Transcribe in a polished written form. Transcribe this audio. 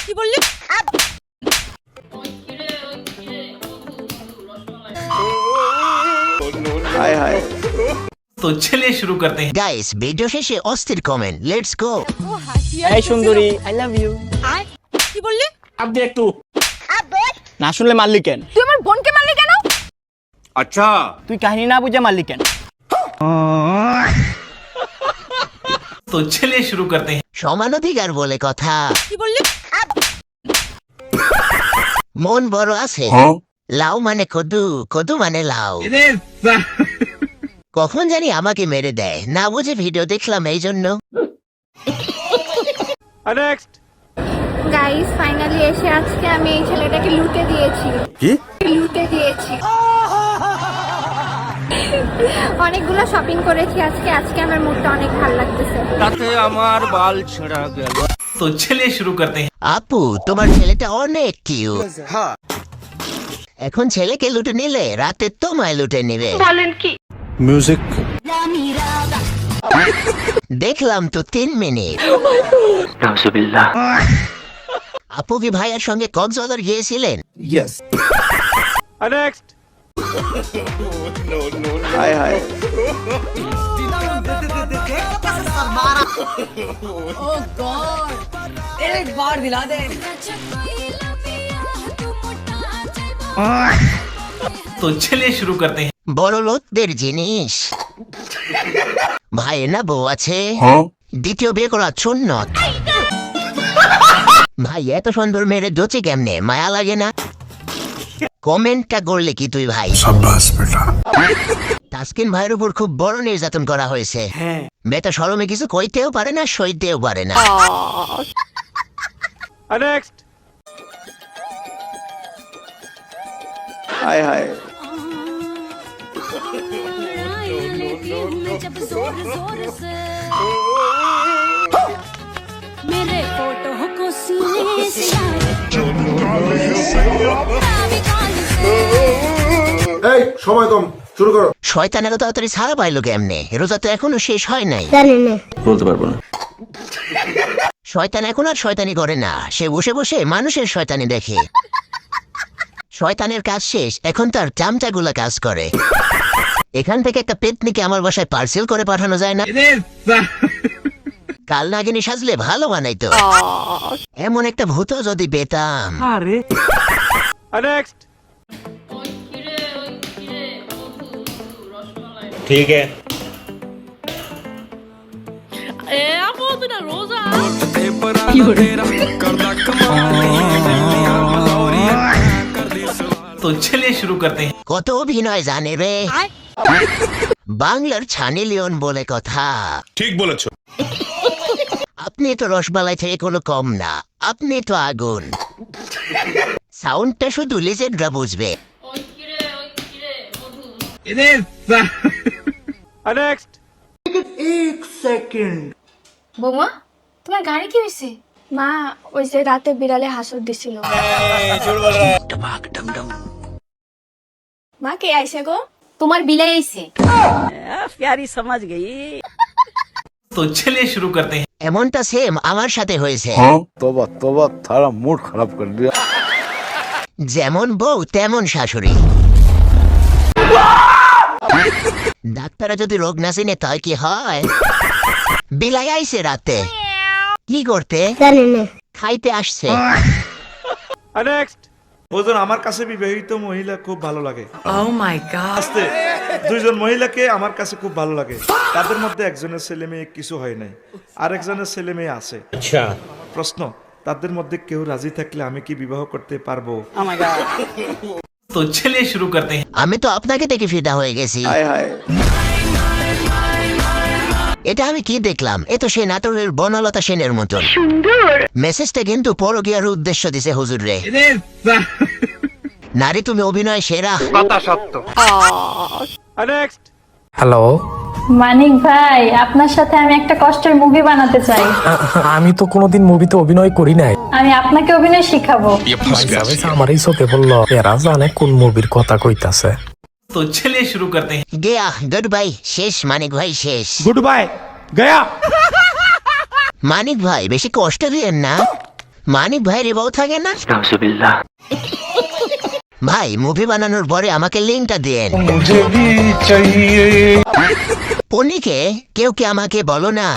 কি বললি? हाय हाय तो चलिए शुरू करते हैं। গাইস ভিডিও শেষে অস্থির কমেন্ট, লেটস গো। ও হাসি আর এই সুন্দরী আই লাভ ইউ আয় কি বললি? আপনি একটু না শুনলে মারলি কেন? তুই আমার বোনকে মারলি কেন? अच्छा তুই কাহিনী না বুঝে মারলি কেন? तो चलिए शुरू करते हैं। সমান অধিকার বলে কথা। কি বললি? মন বড় আছে, লাউ মানে কদু, কদু মানে লাউ। কখন জানি আমাকে মেরে দেয়, না বুঝে ভিডিও দেখলাম এই জন্য। नेक्स्ट গাইস ফাইনালি এসে আজকে আমি এই ছেলেটাকে লুটে দিয়েছি। কি? লুটে দিয়েছি। অনেকগুলো শপিং করেছি আজকে। আজকে আমার মুডটা অনেক ভালো লাগতেছে। তাতে আমার বাল ছেঁড়া গেল। तो चलिए शुरू करते हैं। আপু তোমার ছেলেটা অনেক কিউট। এখন ছেলেকে লুটে নিলে রাতে তোমায় লুটে নিবে। বলেন কি? म्यूजिक দেখলাম তো 3 মিনিট। আপু কি ভাইয়ের সঙ্গে কক্সবাজার গিয়েছিলেন? यस नेक्स्ट हाय हाय ও গॉड एक बार दिला दे। तो चलिए शुरू करते हैं। বড় লোকদের জিনিস। ভাই না বউ আছে, দ্বিতীয় বিয়ে করা সুন্নত। ভাই এত সুন্দর মেরে দোচে কেমনে, মায়া লাগে না? কমেন্টটা করলে কি তুই ভাই? তাসকিন ভাইয়ের উপর খুব বড় নির্যাতন করা হয়েছে। মেয়েটা শরমে কিছু কইতেও পারে না, সইতেও পারে না। नेक्स्ट हाय हाय मेरे फोटो को सीने से এই সময় কম, শুরু করো। শয়তানের তাড়াতাড়ি ছাড়া পাইলো কেমনে? রোজা তো এখনো শেষ হয় নাই। বলতে পারবো না। শয়তান এখন আর শয়তানি করে না, সে বসে বসে মানুষের শয়তানি দেখে। শয়তানের কাজ শেষ, এখন তার চামচাগুলা কাজ করে। এখান থেকে একটা পেতনিকে আমার বাসায় পার্সেল করে পাঠানো যায় না? কাল নাগিনী সাজলে ভালো বানাইতো। এমন একটা ভূত যদি পেতাম। नेक्स्ट ठीक है এ আপু তুই না রোজা। तो चलिए शुरू करते हैं। কত অভিনয় জানে রে। বাংলার ছানি লিওন বলে কথা। ठीक बोलेছো। আপনি তো রসমালাই থেকে কোনো কম না, আপনি তো আগুন। সাউন্ডটা শুধু লিজেন্ডরা বুঝবে। नेक्स्ट বৌমা তোমার গাড়ি কি হয়েছে? মা ওই যে রাতে বিড়ালে হাসুর দিছিল। মা কে আইছে গো? তোমার বিলাই আইছে। प्यारी समझ गई। तो चलिए शुरू करते हैं। এমনটা সেম আমার সাথে হয়েছে। तोबा तोबा थारा मूड खराब कर दिया। যেমন বউ তেমন শাশুড়ি। ডাক্তাররা যদি রোগ না চিনে তাই কি হয়? বিলাই আইছে রাতে কি করতে? খাইতে আসছে। नेक्स्ट ওজন আমার কাছে বিবাহিত মহিলা খুব ভালো লাগে। ও মাই গড। আস্তে দুইজন মহিলাকে আমার কাছে খুব ভালো লাগে। তাদের মধ্যে একজনের ছেলে মেয়ে কিছু হয় নাই, আরেকজনের ছেলে মেয়ে আছে। আচ্ছা প্রশ্ন, তাদের মধ্যে কেউ রাজি থাকলে আমি কি বিবাহ করতে পারবো? Oh my god तो चलिए शुरू करते हैं। আমি তো আপনাকে দেখে ফিদা হয়ে গেছি। हाय हाय এটা আমি কি দেখলাম? এ তো সে নাটোরের বনলতা সেনের মতন মেসেজটা, কিন্তু পরকীয়ার উদ্দেশ্য দিছে হুজুর রে। নারী তুমি অভিনয় সেরা। नेक्स्ट হ্যালো, মানিক ভাই আপনার সাথে আমি একটা কষ্টের মুভি বানাতে চাই। আমি তো কোনোদিন মুভিতে অভিনয় করি নাই। আমি আপনাকে অভিনয় শিখাবো। আমারই চোখে বললো এরা জানে কোন মুভির কথা কইতাছে। तो चलिए शुरू करते हैं। গেয়া গুড বাই, শেষ মানিক ভাই শেষ। गुड बाय गया। মানিক ভাই বেশি কষ্ট দিয়েন না, মানিক ভাইয়ের বউ থাকে না? ভাই মুভি বানানোর পরে আমাকে লিঙ্কটা দেন। পনিকে কেউ কি আমাকে বলো না।